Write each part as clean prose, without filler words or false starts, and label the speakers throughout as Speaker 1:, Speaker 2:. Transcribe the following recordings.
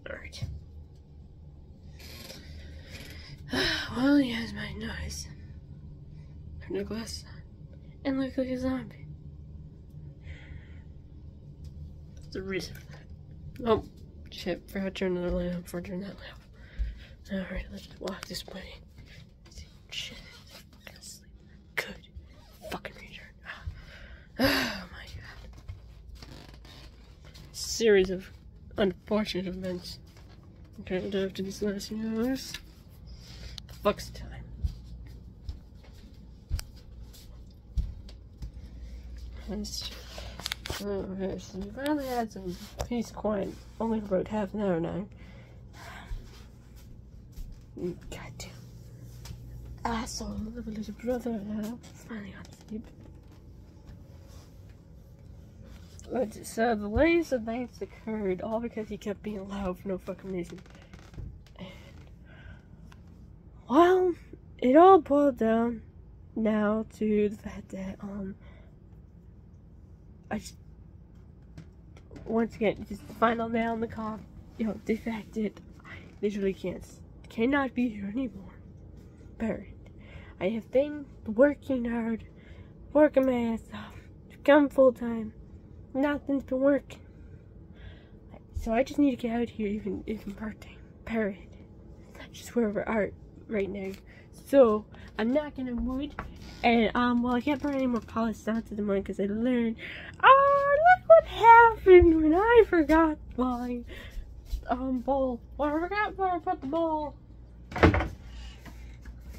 Speaker 1: Alright. Well, he has my nose. No glasses on. And look like a zombie. That's the reason for that. Oh, shit. Forgot to turn the lamp before I turn that lamp. Alright, let's just walk this way. Shit. I'm gonna sleep. Good. Fucking retard. Oh my god. Series of unfortunate events. Okay, after these last few hours. Fuck's the time. Okay, so we finally had some peace quiet, only for about half an hour now. Goddamn asshole of a little brother now. Finally got to sleep. So the latest events occurred all because he kept being loud for no fucking reason. And, well, it all boiled down now to the fact that I just, once again, just the final nail in the coffin. The fact that I literally cannot be here anymore. Buried. I have been working hard, working my ass off, to become full time. Nothing's been working. So I just need to get out here, even part time. Period. That's just where we're at right now. So I'm not gonna wood, and well, I can't burn any more polished dots at the moment because I learned. Oh, look what happened when I forgot my bowl. Well, I forgot where I put the bowl.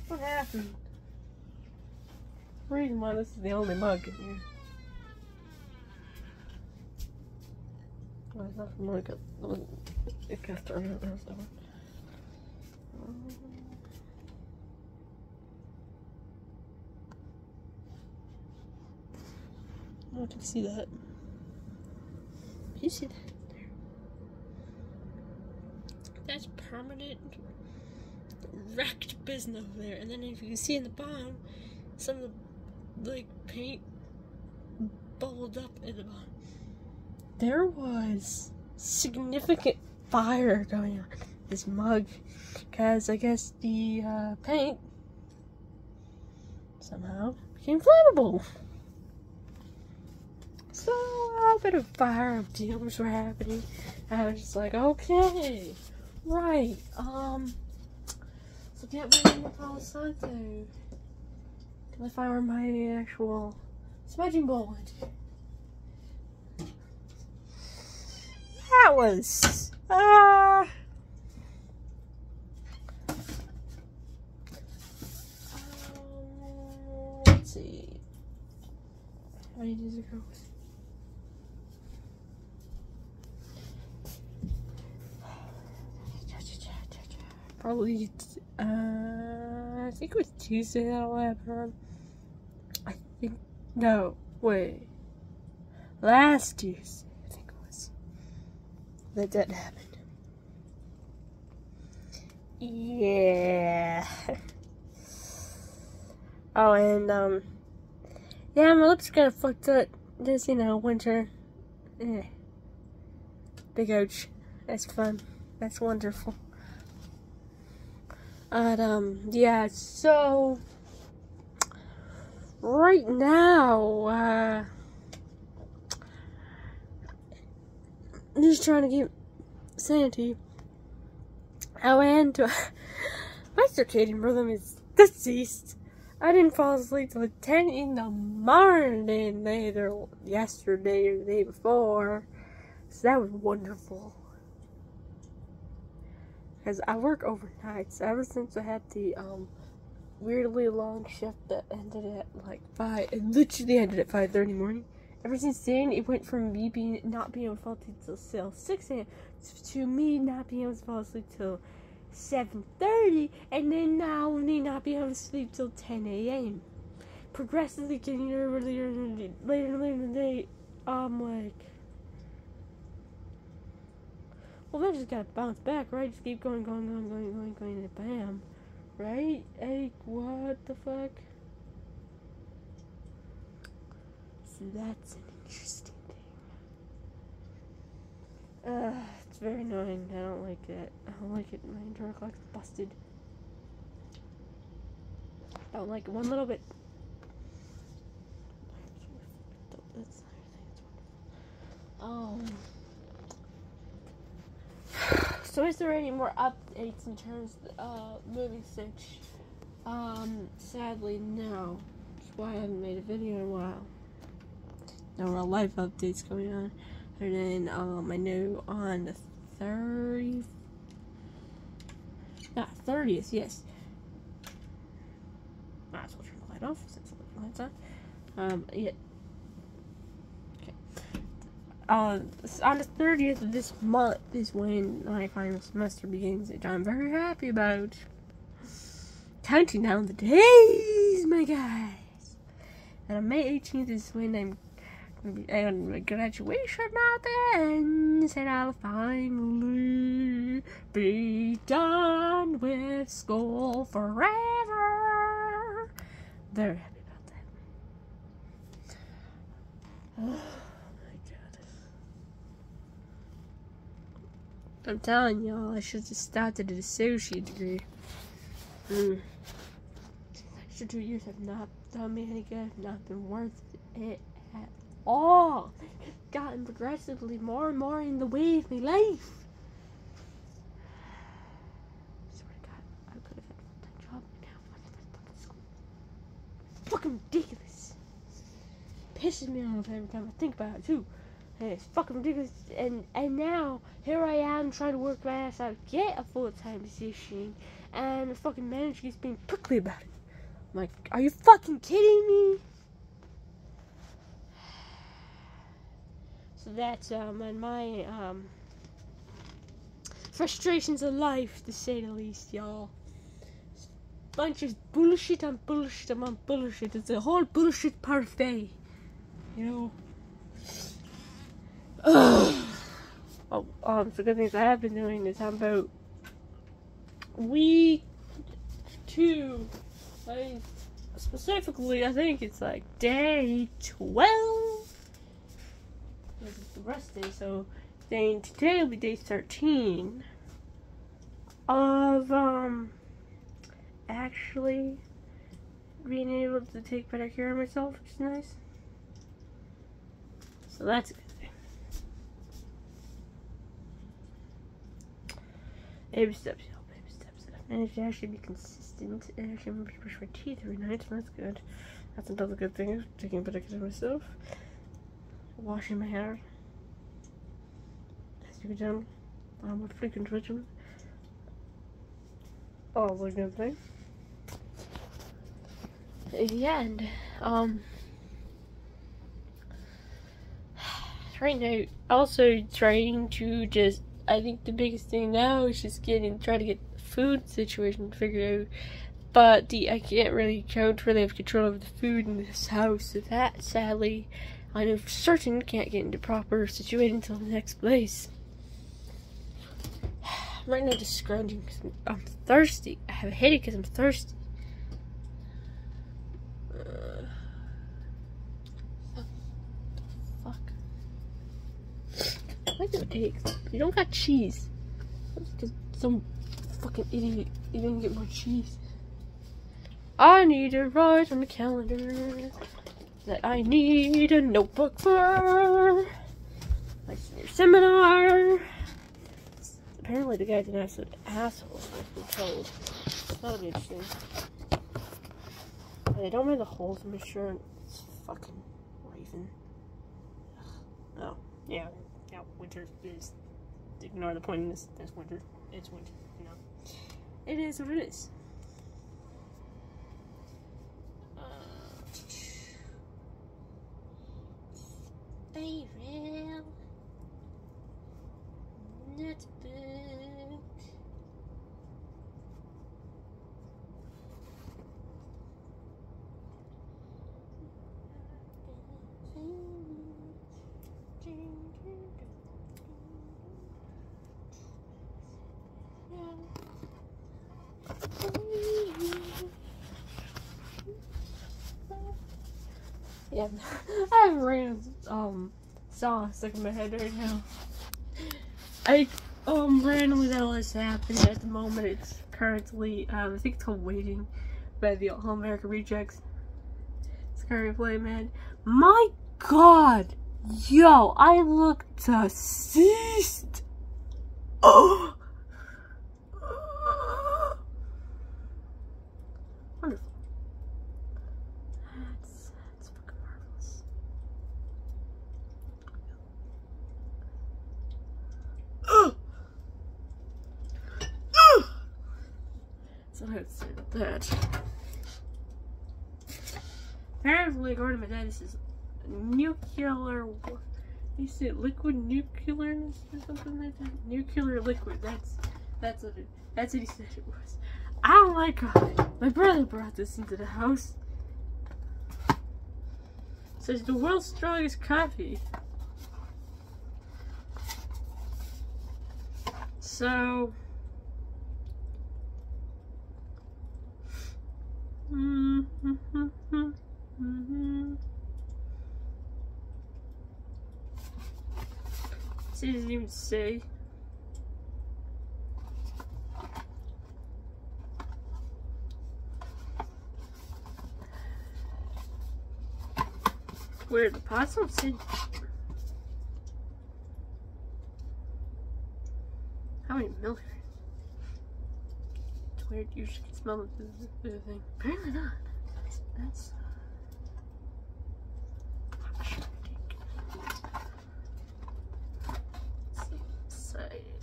Speaker 1: What happened? The reason why this is the only mug in here. Well, it's not from like it got thrown out last time. I can see that. You see that? There. That's permanent wrecked business over there. And then if you can see in the bottom, some of the paint bubbled up in the bottom. There was significant fire going on in this mug because I guess the paint somehow became flammable. So a bit of fire fumes were happening. I was just like, okay, right, so get me in the Palo Santo. Can I find where my actual smudging bowl went? That was, let's see, how many days ago was it? Probably, I think it was Tuesday that all happened. I think, no, wait, last Tuesday, I think it was, that happened. Yeah. Oh, and, yeah, my lips kind of fucked up. Just, winter. Big ouch. That's fun. That's wonderful. Yeah, so right now, I'm just trying to keep sanity. Oh, and my circadian rhythm is deceased. I didn't fall asleep till 10 in the morning, either yesterday or the day before, so that was wonderful. Because I work overnight, so ever since I had the weirdly long shift that ended at like 5, it literally ended at 5:30 in the morning. Ever since then, it went from me not being able to fall asleep till 6 a.m. to me not being able to fall asleep till 7:30, and then now me not being able to sleep till 10 a.m. Progressively getting earlier and later in the day. I'm like, well, then just gotta bounce back, right? Just keep going, and bam. Right? Like, what the fuck? So that's an interesting thing. very annoying. I don't like that. I don't like it. My internal clock's busted. I don't like it one little bit. So is there any more updates in terms of movie search? Sadly, no. That's why I haven't made a video in a while. No real life updates going on. And then, I know on the 30th, yes. Might as well turn the light off since the light's on. Yeah. Okay. On the 30th of this month is when my final semester begins, which I'm very happy about. Counting down the days, my guys. And on May 18th is when I'm and my graduation month ends, and I'll finally be done with school forever. Very happy about that. Oh my god. I'm telling y'all, I should have started an associate degree. Extra 2 years have not done me any good, not been worth it at all. Gotten progressively more and more in the way of my life. I swear to God, I could have had a full-time job now. Fucking school. Fucking ridiculous. Pisses me off every time I think about it too. And it's fucking ridiculous. And now here I am trying to work my ass out, get a full-time position, and the fucking manager is being prickly about it. I'm like, are you fucking kidding me? So that's and my frustrations of life, to say the least, y'all. Bunch of bullshit on bullshit on bullshit. It's a whole bullshit parfait, you know. So good things I have been doing is I'm about week 2. Specifically, I think it's like day 12. This is the rest day, so today will be day 13 of actually being able to take better care of myself, which is nice. So that's a good thing. Baby steps, y'all. Baby steps. I've managed to actually be consistent and actually remember to brush my teeth every night, so that's good. That's another good thing. Taking better care of myself. Washing my hair. As you can tell, I'm a freaking regimen. All a good thing. Yeah, and right now, also trying to just, I think the biggest thing now is just try to get the food situation figured out. But I can't really have control over the food in this house, so that sadly, I know for certain can't get into proper situation until the next place. I'm right now just scrounging because I'm thirsty. I have a headache because I'm thirsty. Why do it take? You don't got cheese. Because some fucking idiot, you didn't get more cheese. I need to write on the calendar that I need a notebook for my senior seminar. Apparently the guy's an absolute asshole, I've been told. That'll be interesting. But I don't mind the holes in my shirt. It's fucking Raven. Oh, yeah. Yeah, winter is, ignore the point in this, there's winter, it's winter, you know. It is what it is. Favorite notebook. Yeah, I have a random song stuck in my head right now. Randomly that is happening at the moment. It's currently, I think it's called Waiting by the All America Rejects. It's currently playing, man. My God! Yo, I look deceased! Oh! Wonderful. That's fucking marvelous. So let's do that. Apparently, according to my dad, this is nuclear. You said liquid nuclearness or something like that. Nuclear liquid. That's what he said it was. Oh my God! My brother brought this into the house. It says the world's strongest coffee. So. It doesn't even say. Where the possum said. How many milk? It's weird. You should smell the thing. Apparently not. That's.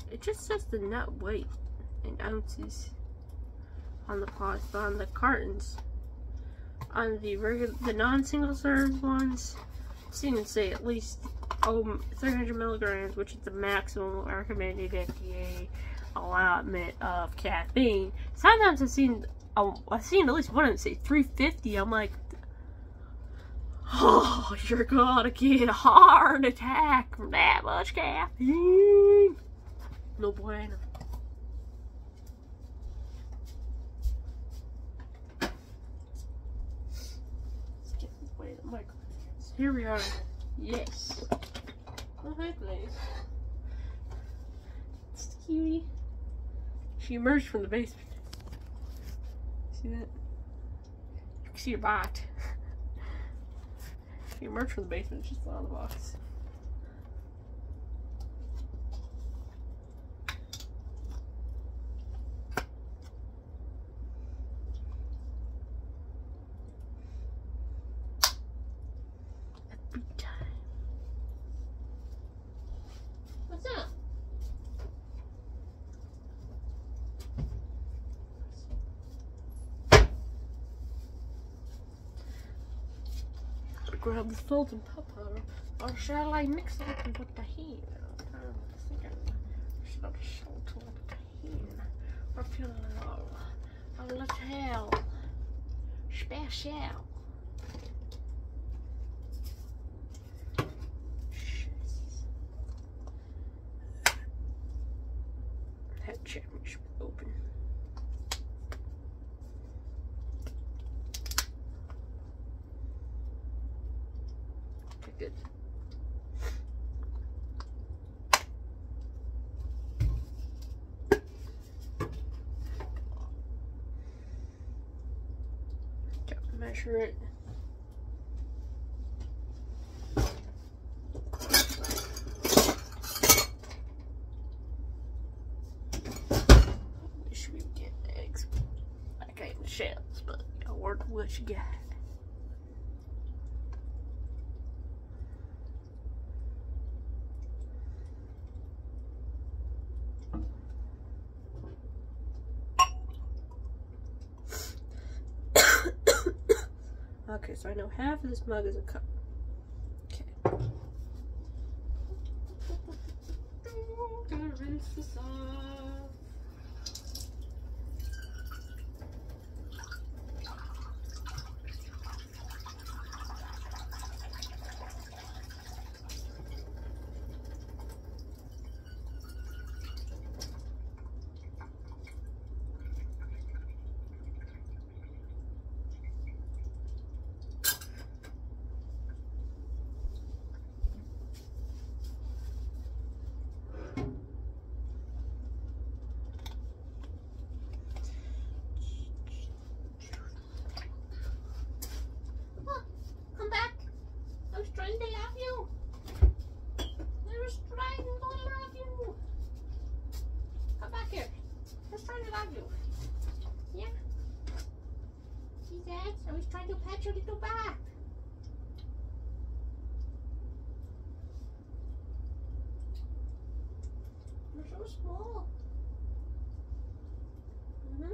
Speaker 1: It just says the net weight in ounces on the pods, but on the cartons, on the regular, the non-single serve ones, it's even say at least 300 milligrams, which is the maximum recommended FDA allotment of caffeine. Sometimes I've seen at least one of them say 350. I'm like, oh, you're gonna get a heart attack from that much caffeine. No bueno. Let's get away the microphone. So here we are. Yes. Oh, hi, please. It's cutie. She emerged from the basement. See that? You can see her bot. She emerged from the basement. She's on the box. Grab the salt and pepper, or shall I mix it up with the tahini? I think I should have salt with the tahini. Or feel a little special. That chutney should be open. Good. Measure it. Wish we would get eggs like I in shells, but I'll work with what you got. Okay, so I know half of this mug is a cup. Okay. Gonna rinse this off. so small. Yeah.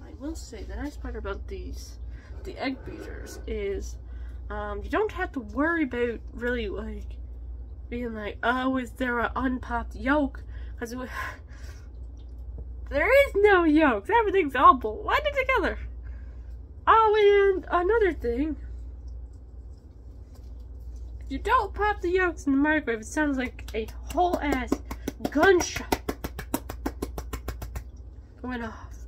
Speaker 1: I will say the nice part about the egg beaters is you don't have to worry about really like being like, oh, is there an unpopped yolk? Because there is no yolks. Everything's all blended together. Oh, and another thing. If you don't pop the yolks in the microwave, it sounds like a whole ass gunshot going off.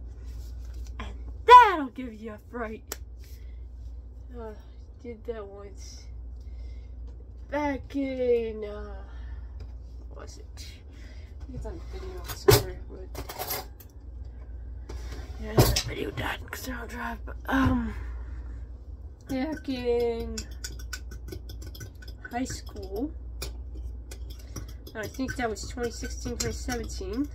Speaker 1: And that'll give you a fright. I did that once. Back in, what was it? I think it's on video somewhere, but yeah, that video died because I don't drive, but, back in high school, I think that was 2016, 2017,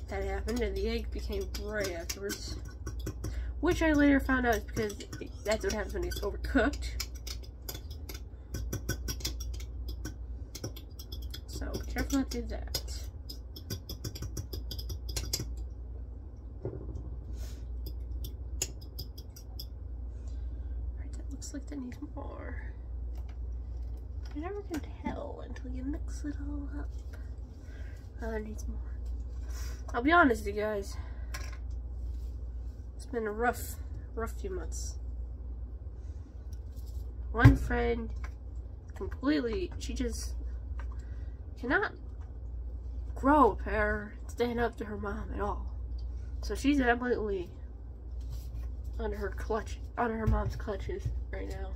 Speaker 1: that happened, and the egg became gray afterwards, which I later found out is because that's what happens when it's overcooked. So be careful not to do that. Alright, that looks like that needs more. You never can tell until you mix it all up. That needs more. I'll be honest with you guys. It's been a rough few months. One friend completely, she just cannot grow a pair, stand up to her mom at all. So she's absolutely under her mom's clutches right now,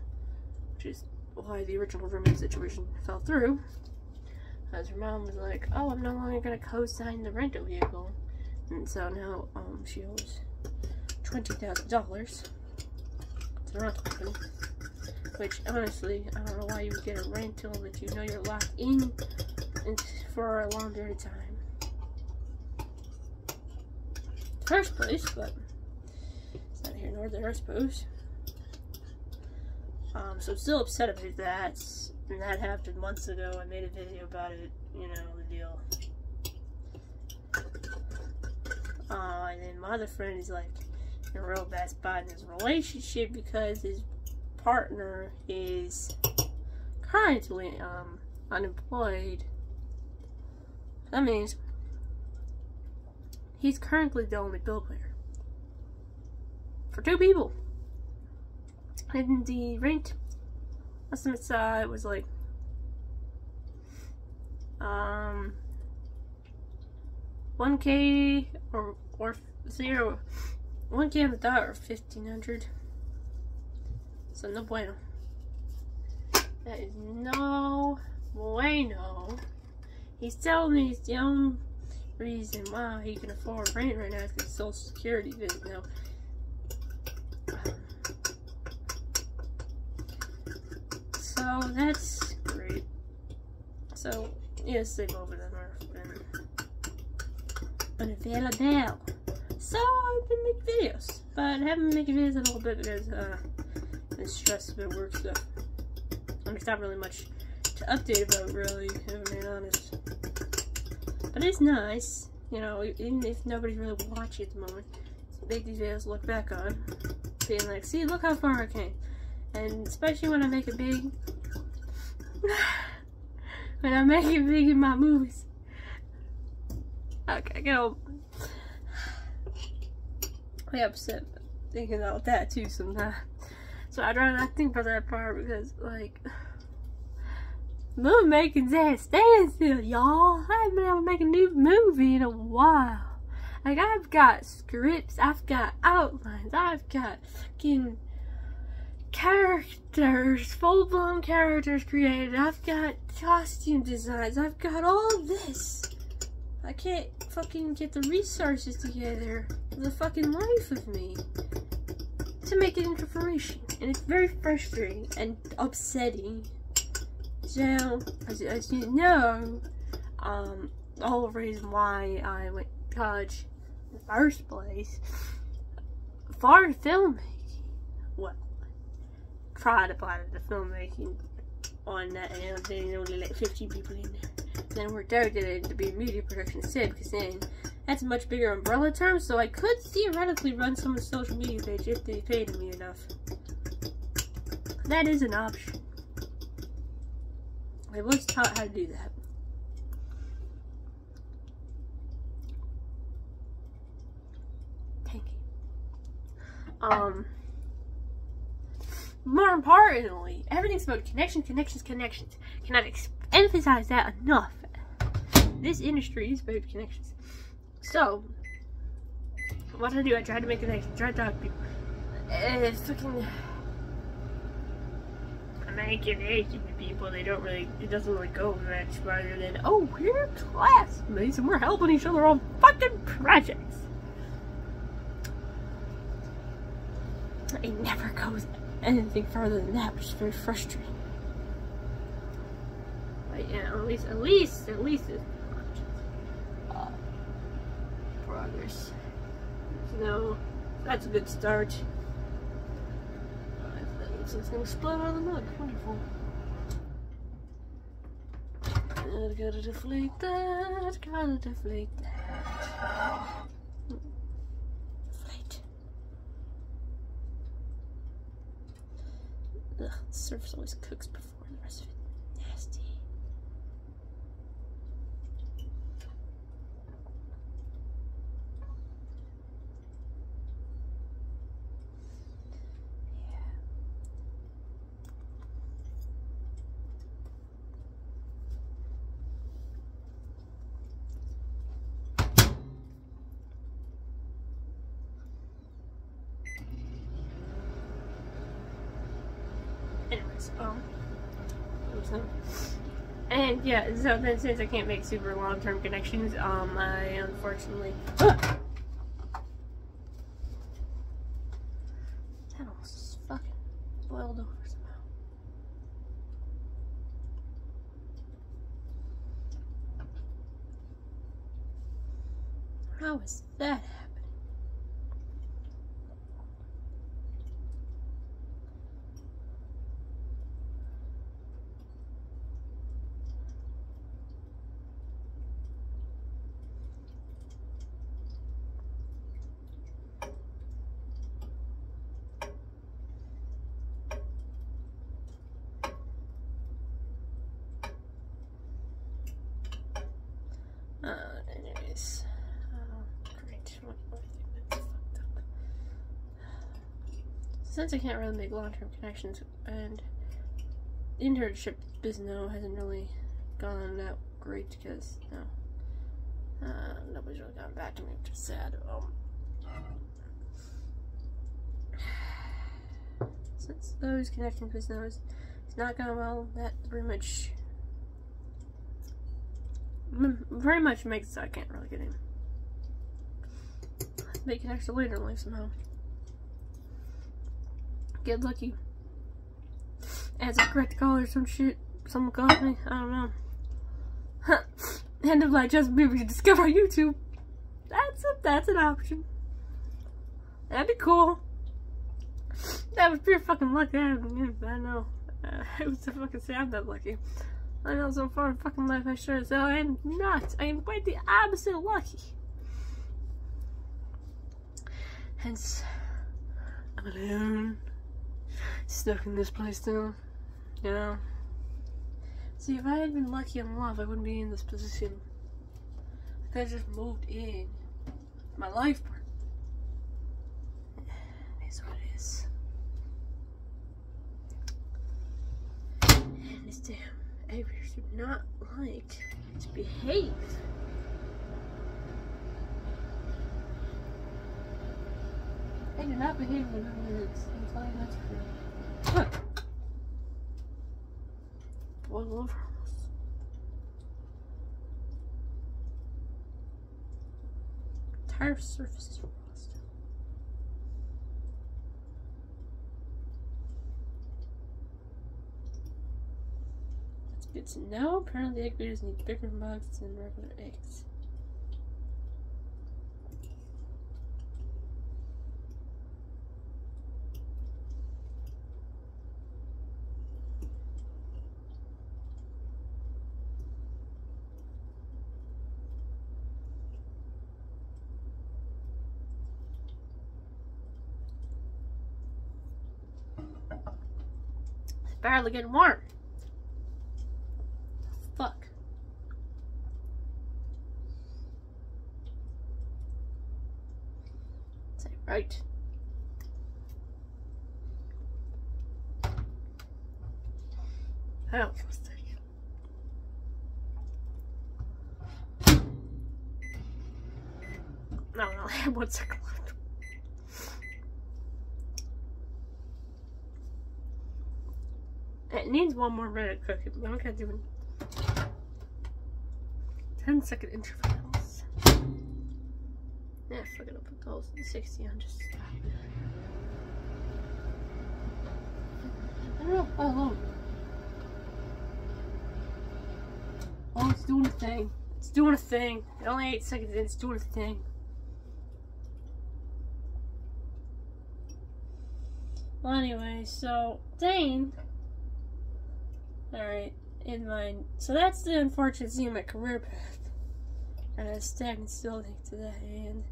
Speaker 1: which is why the original roommate situation fell through. As her mom was like, "Oh, I'm no longer gonna co-sign the rental vehicle," and so now she owes $20,000 to the rental company. Which honestly, I don't know why you would get a rental that you know you're locked in for a long period of time. First place, but it's not here nor there, I suppose. So I'm still upset about that, and that happened months ago. I made a video about it, you know, the deal. And then my other friend is like in a real bad spot in his relationship because his partner is currently unemployed. That means he's currently the only bill payer for 2 people. And the rent estimate was like $1K or 1K on the dot or $1,500. So no bueno. That is no bueno. He's telling me it's the only reason why he can afford rent right now is because Social Security visit now. So that's great. So yes, they both of them are unavailable. So I've been making videos, but I haven't been making videos a little bit because I've been stressed about work stuff. And there's not really much to update about, really, if I'm being honest. But it's nice, you know, even if nobody's really watching at the moment, to make these videos look back on, being like, see, look how far I came. And especially when I make it big, when I make it big in my movies. Okay, I get all way upset thinking about that too sometimes. So I'd rather not think about that part because, like, movie making's at a standstill, y'all. I haven't been able to make a new movie in a while. Like, I've got scripts, I've got outlines, I've got fucking characters, full-blown characters created, I've got costume designs, I've got all this. I can't fucking get the resources together for the fucking life of me to make it into fruition. And it's very frustrating and upsetting. So, as you know, the whole reason why I went to college in the first place for filmmaking, well, tried to apply to the filmmaking on that, and then only like 15 people in there. Then it worked out that it had to be media production instead, because then that's a much bigger umbrella term, so I could theoretically run someone's social media page if they paid me enough. That is an option. I was taught how to do that. Thank you. More importantly, everything's about connections. Cannot emphasize that enough. This industry is about connections. So, what I do, I try to make connections, try to talk to people. Fucking make connections with people. They don't really, it doesn't really go much farther than, oh, we're classmates and we're helping each other on fucking projects. It never goes anything further than that, which is very frustrating. But yeah, at least it's progress. So that's a good start. So it's gonna explode out of the mug. Wonderful. Gotta deflate that. Gotta deflate that. Deflate. Ugh, the surface always cooks before the rest of it. Nasty. Anyways, and yeah, so then since I can't make super long-term connections, I unfortunately that almost fucking boiled over somehow. How is that happening? Anyways, great. One more thing that's fucked up. Since I can't really make long-term connections, and internship business hasn't really gone that great because nobody's really gotten back to me, which is sad. Since those connections business is not going well, that pretty much makes it so I can't really get in. Make an extra later in life somehow. Get lucky. As a correct call or some shit. Someone calls me. I don't know. End of life Justin Bieber to discover YouTube. That's an option. That'd be cool. That was pure fucking luck. I know. I was to fucking say I'm that lucky. I know so far in fucking life I sure as hell I am not. I am quite the opposite of lucky. Hence, I'm alone. Stuck in this place still. You know? See, if I had been lucky in love, I wouldn't be in this position. I could have just moved in. My life partner. It is what it is. And this damn aviators do not like to behave. They do not behave in the minutes. I'm telling you that's true. Boil over almost. Entire surface is lost. That's good to know. Apparently egg beaters need bigger mugs than regular eggs. barely getting warm. Fuck. Say right. Hell, for a second. No, I have 1 second left. It needs 1 more minute to cook it, but I'm gonna do 10-second intervals. Yeah, fuck it, I'll put those 60 on just stop. I don't know, oh. Oh, it's doing a thing. It's doing a thing. Only 8 seconds in, it's doing a thing. Well, anyway, so Dane. Alright, in mind. So that's the unfortunate scene of my career path. And I stagnant still today. And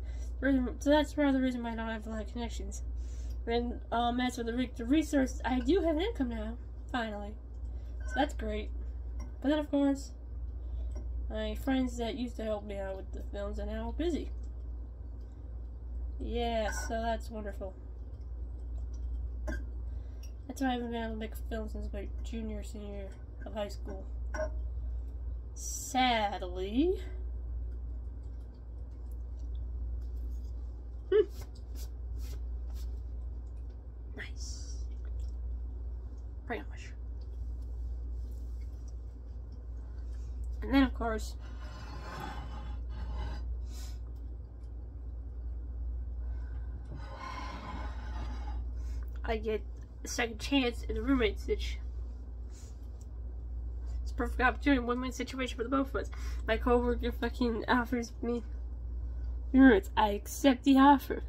Speaker 1: so that's part of the reason why I don't have a lot of connections. And as for the resource, I do have an income now, finally. So that's great. But then, of course, my friends that used to help me out with the films are now busy. Yeah, so that's wonderful. That's why I haven't been able to make a film since my junior or senior year of high school. Sadly. Nice. Pretty much. And then, of course, I get a second chance in the roommate situation. It's a perfect opportunity, win-win situation for the both of us. My coworker fucking offers me roommates. I accept the offer.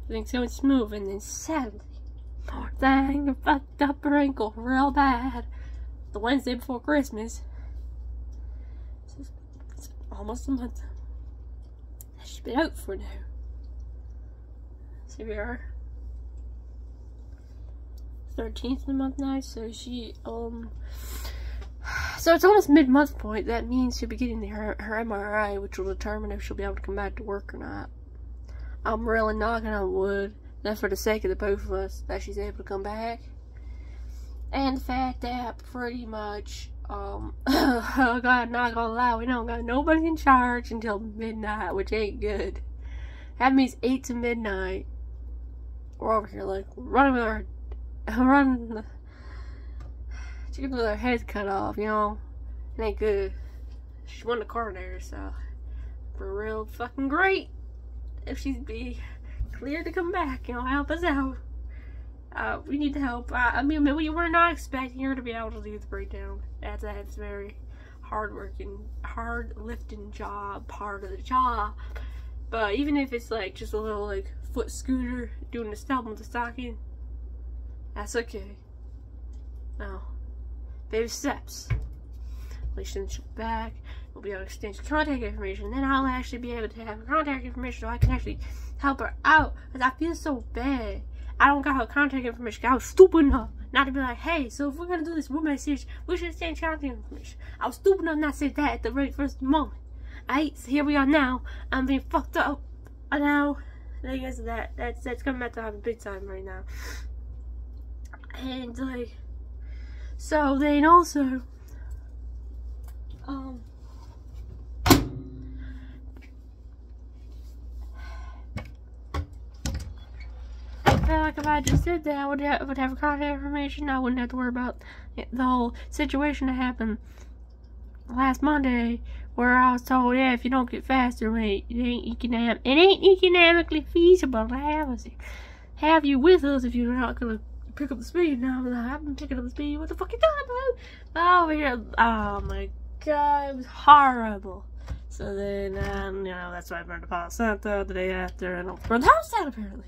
Speaker 1: Everything's going smooth, and then sadly, poor thing, I fucked up her ankle real bad. The Wednesday before Christmas. It's almost a month. She's been out for now. So we are 13th of the month now, so she, so it's almost mid-month point. That means she'll be getting her MRI, which will determine if she'll be able to come back to work or not. I'm really knocking on wood, that's for the sake of the both of us, that she's able to come back. And the fact that pretty much, God, not gonna lie, we don't got nobody in charge until midnight, which ain't good. That means 8 to midnight. We're over here like running with our chicken with her head cut off, you know. It ain't good. She won the coroner, so for real fucking great if she'd be cleared to come back, you know, help us out. We need the help. I mean, we were not expecting her to be able to do the breakdown. That's very hard lifting job, part of the job. But even if it's like just a little like foot scooter doing the stump with the stocking, that's okay. Now, baby steps. At least then she'll be back. We'll be able to exchange contact information. Then I'll actually be able to have her contact information so I can actually help her out. Because I feel so bad. I don't got her contact information. I was stupid enough not to be like, hey, so if we're going to do this roommate series, we should exchange contact information. I was stupid enough not to say that at the very first moment. Alright, so here we are now. I'm being fucked up. And now, I guess that's coming back to have a big time right now. And like, so then also, I feel like if I just did that, I would have contact information. I wouldn't have to worry about the whole situation that happened last Monday, where I was told, yeah, if you don't get faster, it ain't economically feasible to have you with us if you're not gonna pick up the speed. Now I'm like, I've been picking up the speed. What the fuck you doing, bro? Over here, oh my god, it was horrible. So then, you know, that's why I burned the Palo Santo the day after, and I burned the house down apparently.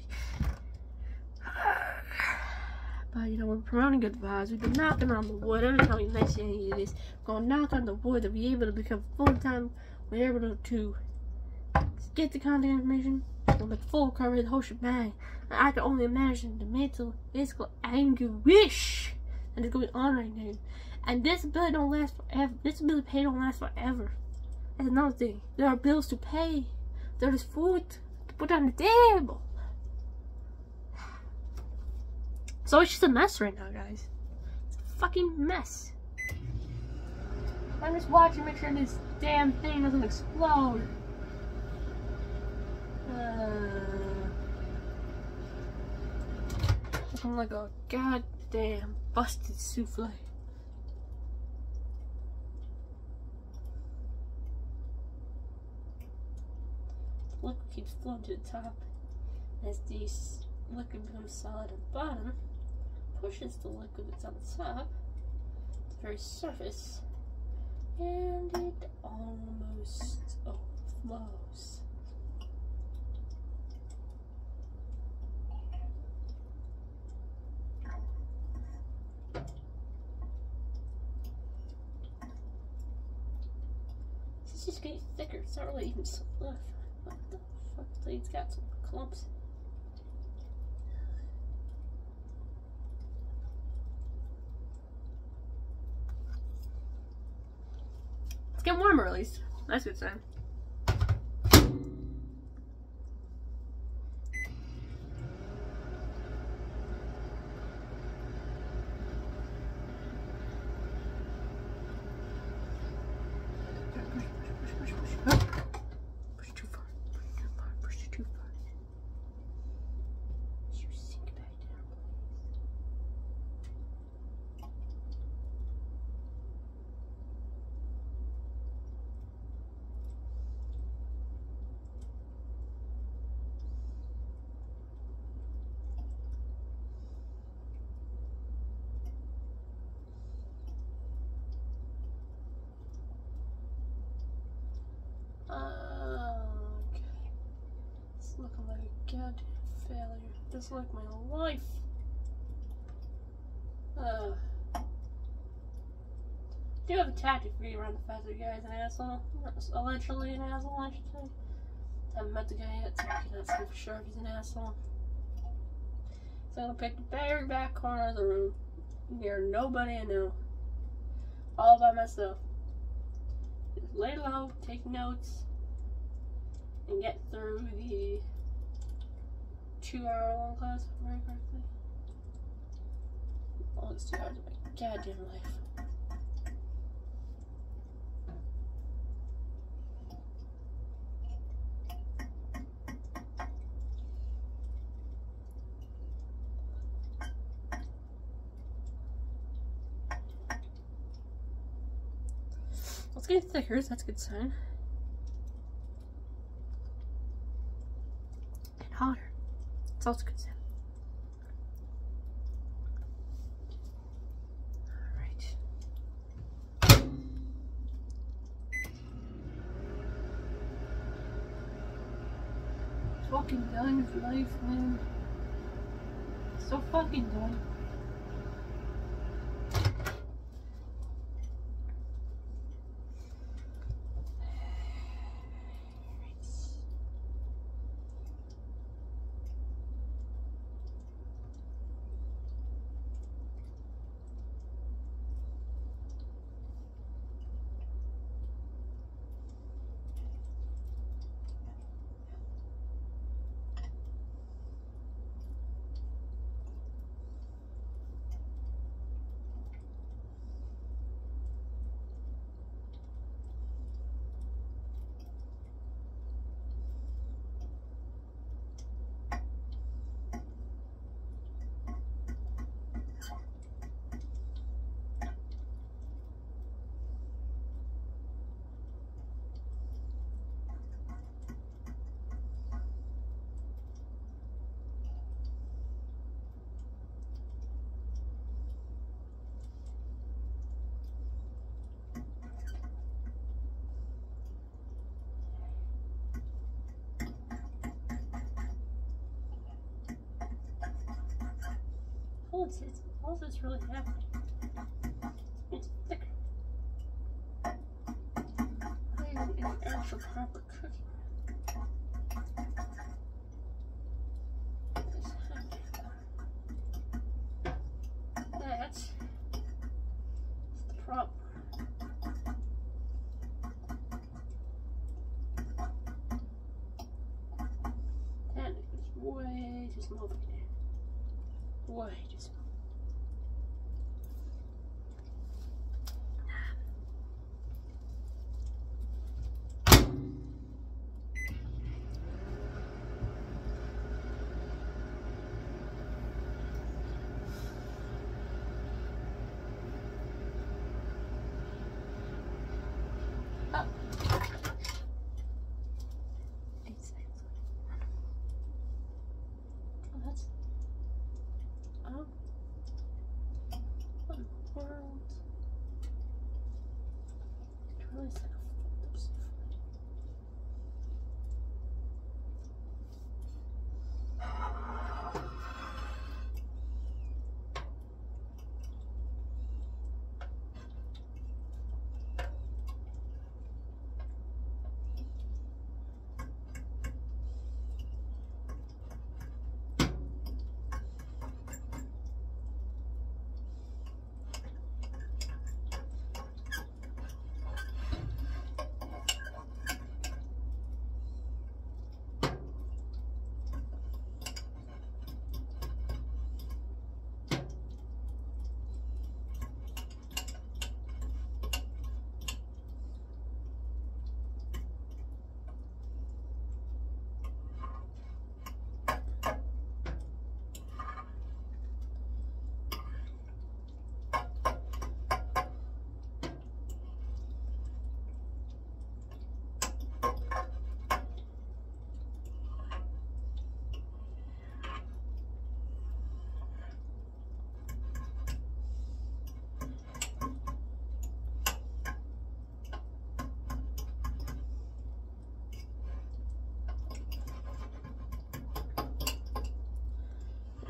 Speaker 1: But you know, we're promoting good vibes. We've been knocking on the wood. Every time we mention any of this, we're gonna knock on the wood to be able to become full-time. We're able to get the contact information. We'll make full recovery, the whole shebang. I can only imagine the mental, physical anguish and it's going on right now. And this bill don't last forever. This bill pay don't last forever. That's another thing. There are bills to pay. There is food to put on the table. So it's just a mess right now, guys. It's a fucking mess. I'm just watching, make sure this damn thing doesn't explode. Looking like a goddamn busted souffle. The liquid keeps flowing to the top as the liquid becomes solid at the bottom. Pushes the liquid that's on the top to the very surface, and it almost overflows. It's just getting thicker. It's not really even solidified. What the fuck? It's got some clumps. It's getting warmer at least. That's a good sign. Push too far. Push too far. You sink back down, okay. It's looking like a goddamn failure. Just like my life. Do have a tactic for you around the fact that the guy's an asshole. Allegedly an asshole, I should say. Haven't met the guy yet, so I cannot say for sure if he's an asshole. So I'm gonna pick the very back corner of the room. Near nobody I know. All by myself. Just lay low, take notes, and get through the 2-hour-long class very quickly. Longest 2 hours of my goddamn life. It's getting thicker, so that's a good sign. And hotter. It's also a good sign. Alright. Fucking done with life, man. So fucking done. All this really happening. It's thicker. Why isn't it actual proper cooking? What is happening? That small right there. Way too small. Oh. 8 seconds. Oh, that's. Oh. What in the world? I really set up those.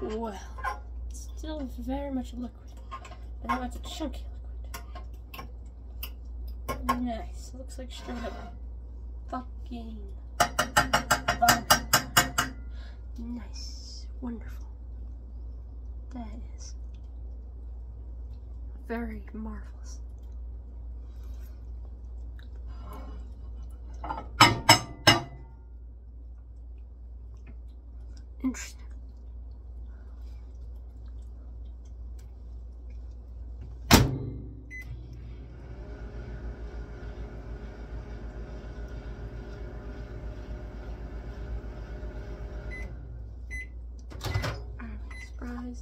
Speaker 1: Well, it's still very much liquid, but now it's a chunky liquid. Nice. Looks like straight up fucking vomit. Nice. Wonderful. That is very marvelous. Interesting.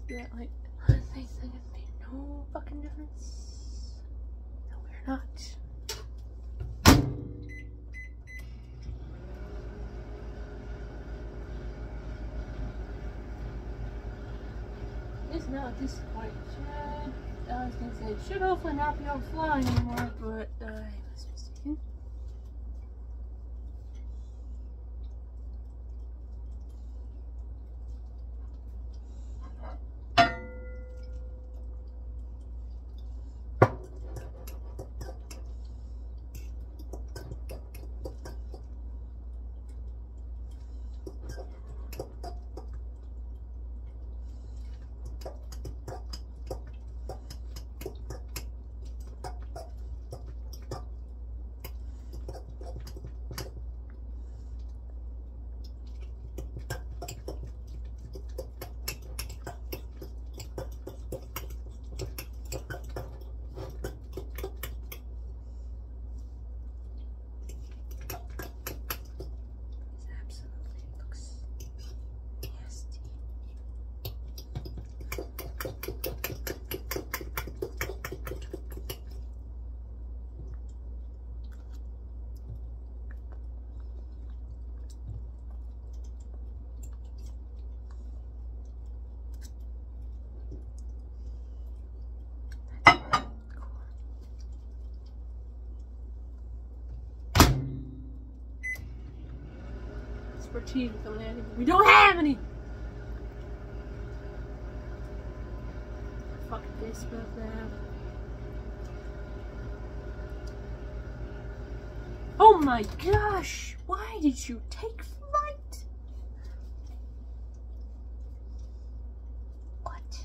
Speaker 1: That like honestly think it made no fucking difference. No, we're not. It's not at this point. I was gonna say it should hopefully not be able to fly anymore, but I was mistaken. For cheese coming at it, but we don't have any. Fuck this about that. Oh my gosh! Why did you take flight? What?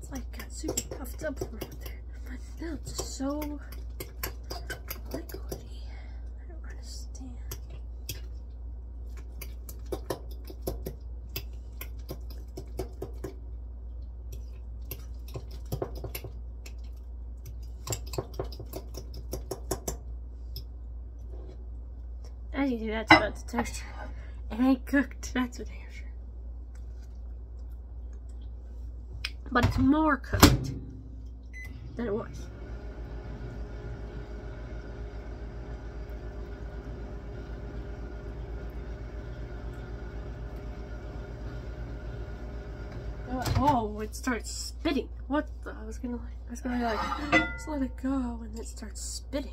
Speaker 1: It's like got super puffed up from out there. No, it's just so liquidy. I don't understand. As you do, that's about the texture. It ain't cooked, that's for damn sure. But it's more cooked than it was. Oh, it starts spitting. What the? I was gonna like, just let it go, and it starts spitting.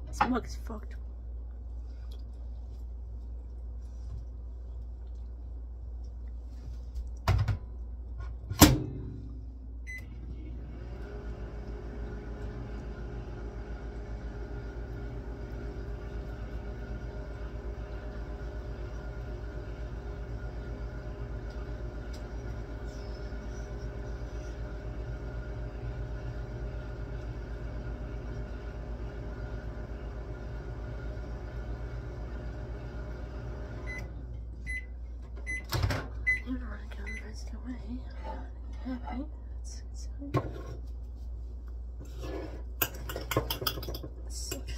Speaker 1: This mug is fucked. Happy. It's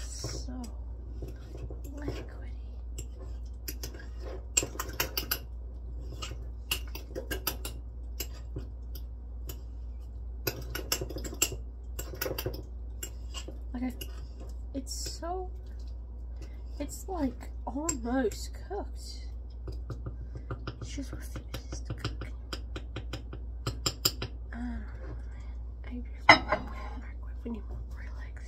Speaker 1: so liquidy. Okay, it's like almost cooked. It just refuses to cook. We need more relax.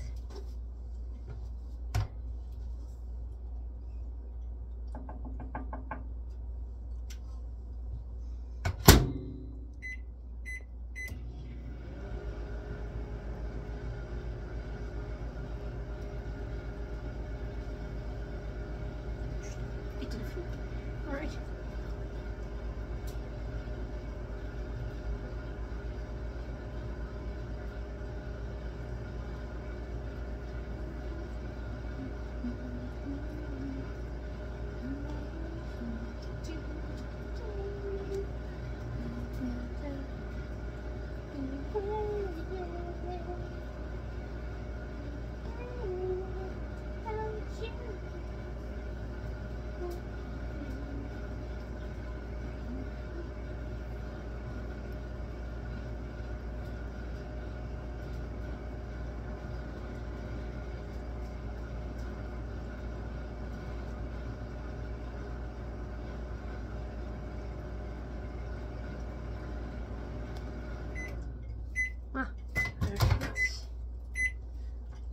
Speaker 1: It did a food. All right.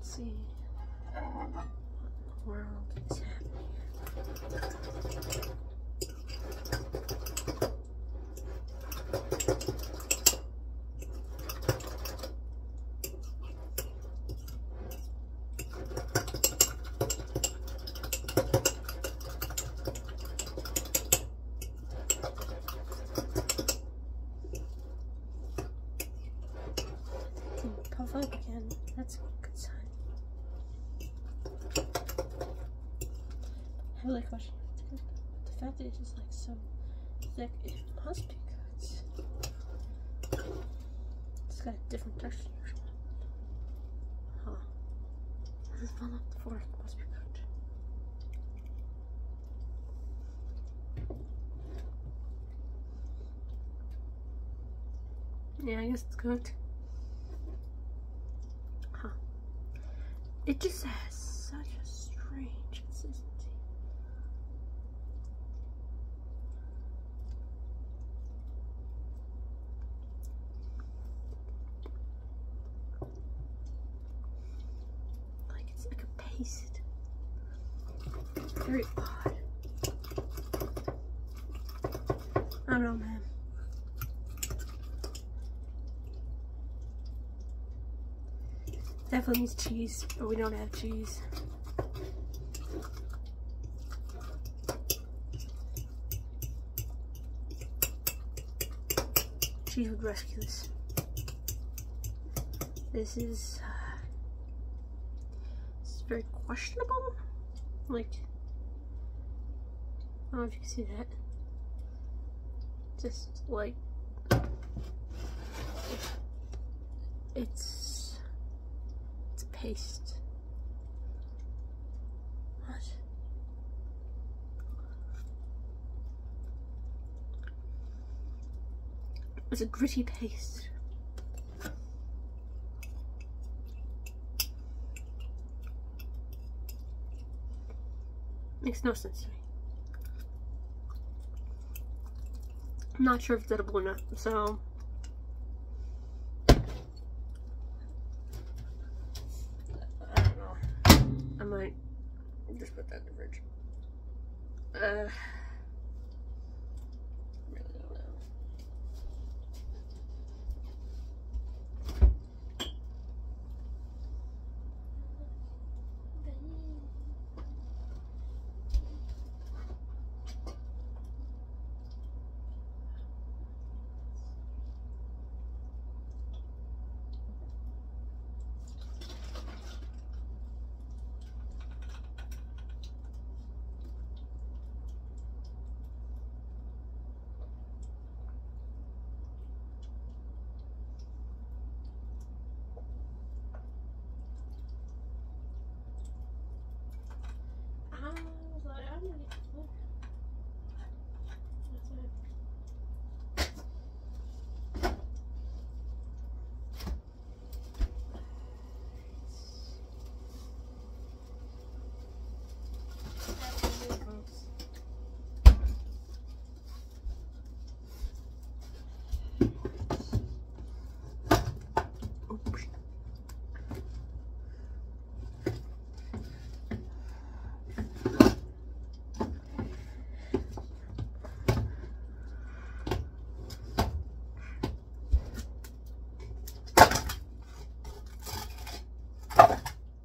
Speaker 1: Let's see what in the world is happening. Puff up again. That's a good sign. I have a question. The fact that it's just like so thick, it must be good. It's got a different texture than usual. Huh. This is fell off the fork. It must be cooked. Yeah, I guess it's cooked. Huh. It just has very odd. I don't know, man. Definitely needs cheese, but we don't have cheese. Cheese would rescue this. This is very questionable. Like, I don't know if you can see that. Just like it's a paste. What? It's a gritty paste. Makes no sense to me. I'm not sure if it's edible or not, so I don't know. I might just put that in the fridge. Really don't know.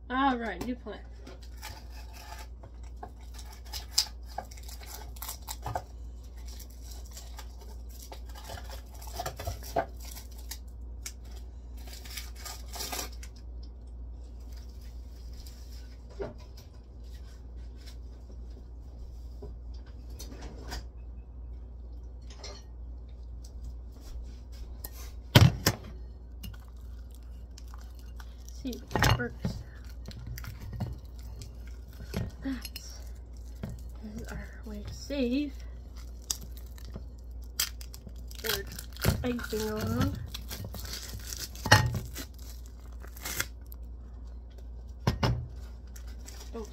Speaker 1: Alright, new plan. See what the burgers. That is our way to save. Or anything along. Oh.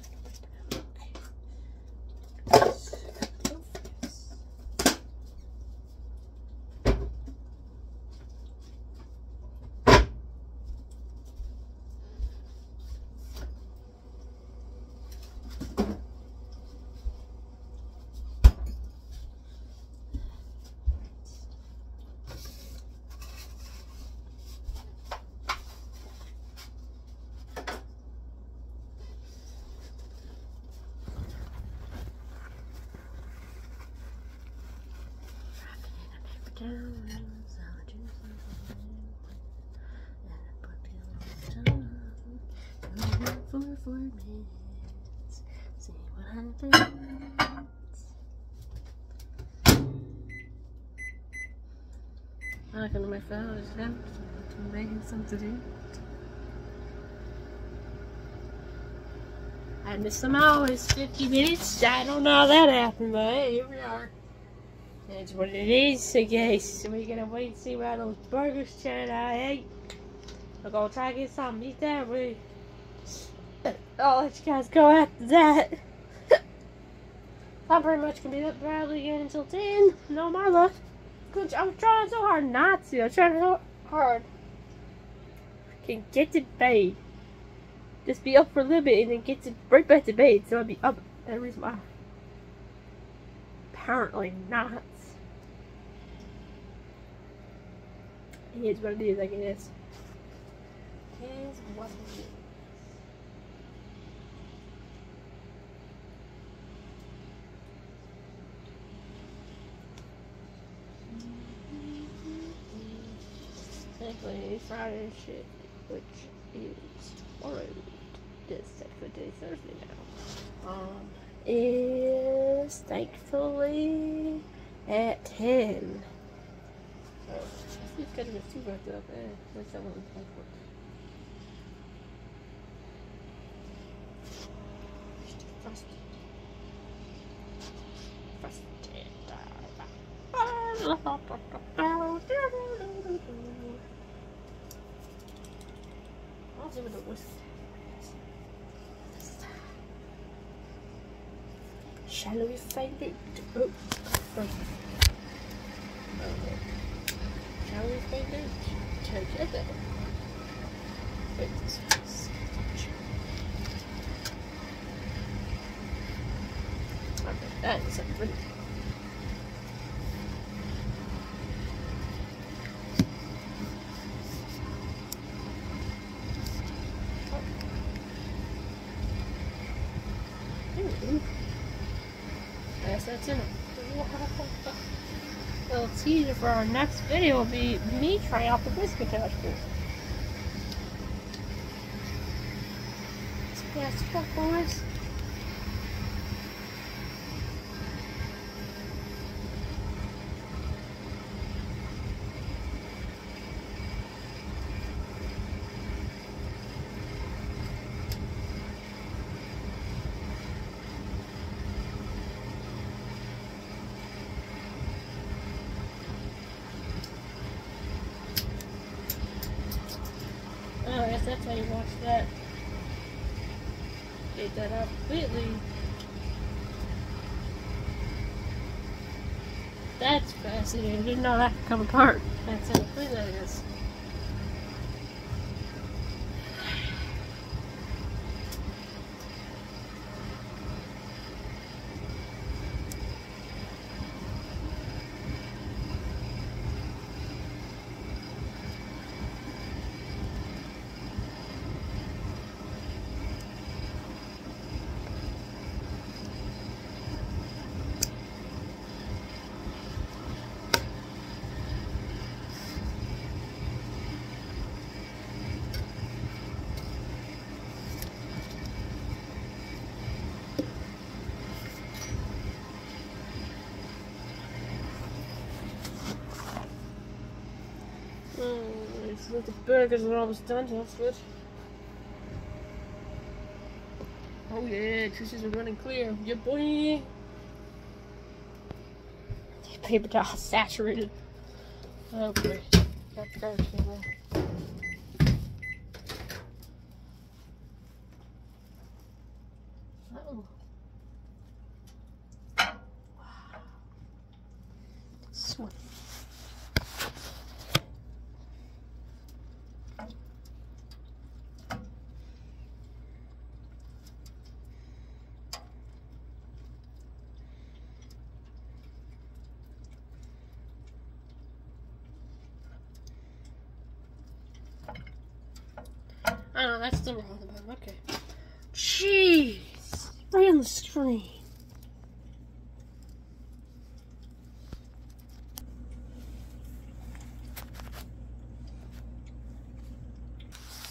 Speaker 1: For 4 minutes, see what happens. I'm not gonna my phone, I just have to make something to do. I missed some hours, 50 minutes. I don't know how that happened, but hey, here we are. That's what it is, I guess. We're gonna wait and see what those burgers turn out. Hey, we're gonna try to get something to eat that way. I'll let you guys go after that. I'm pretty much gonna be up probably again until 10. No, my luck. Good. I'm trying so hard not to. I'm trying so hard. I can get to bed. Just be up for a little bit and then get to right back to bed. So I'll be up That reason why. Apparently not. It is what it is, I guess. It is what it is. Thankfully, Friday shit, which is tomorrow. This technically Thursday now. Is thankfully at 10. So, this schedule is too worked up. That's not what we play for. I'll see what the whiskey is. Shall we find it? Oh, okay. Shall we find it? Together. Wait, this is okay, that is something. Yes, that's it. Well, teaser for our next video will be me trying out the biscuit attachment. Yes, fuck boys. Oh, I guess that's how you watch that. Get that out completely. That's fascinating. I didn't know that could come apart. That's how completely that is. So the burgers are almost done, so that's good. Oh yeah, tissues are running clear. Yeah, boy! Paper towel saturated. Oh boy. That's garbage paper. Oh. Wow. Sweet. Oh, that's still wrong on the bottom. Okay. Jeez! Right on the screen.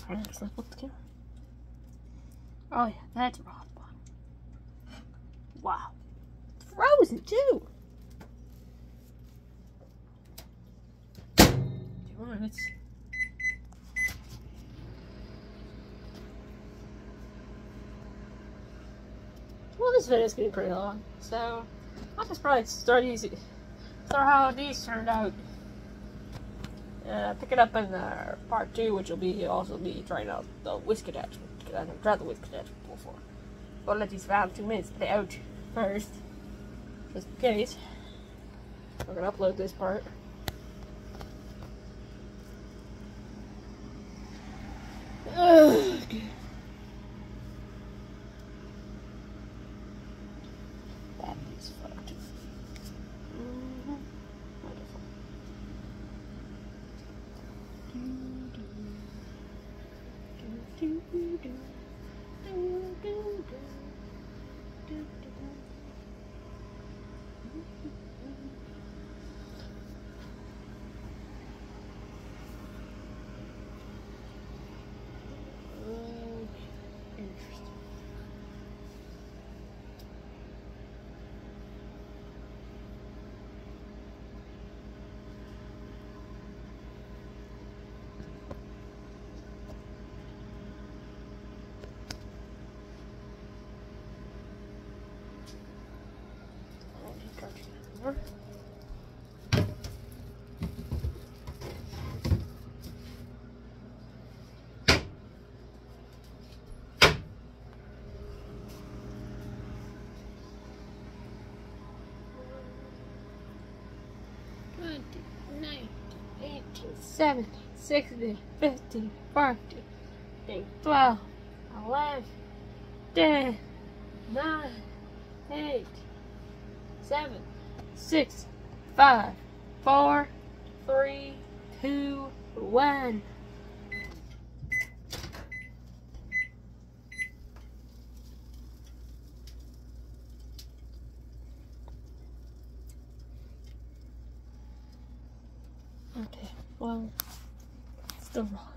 Speaker 1: Alright, let's flip the camera. Oh yeah, that's wrong on the bottom. Wow. It's frozen too! 2 minutes. Well, this video is getting pretty long, so I'll just probably start how these turned out. Pick it up in part 2, which will be also be trying out the whisk attachment. Because I've never tried the whisk attachment before. I'll let these 2 minutes play out first, just in case. We're gonna upload this part. Ugh. 4. $20, $19, $18, $17, $16, $15, $14, $12, $11, $10, $9, $8, $7, $6, $5, $4, $3, $2, $1. Okay, well, still wrong.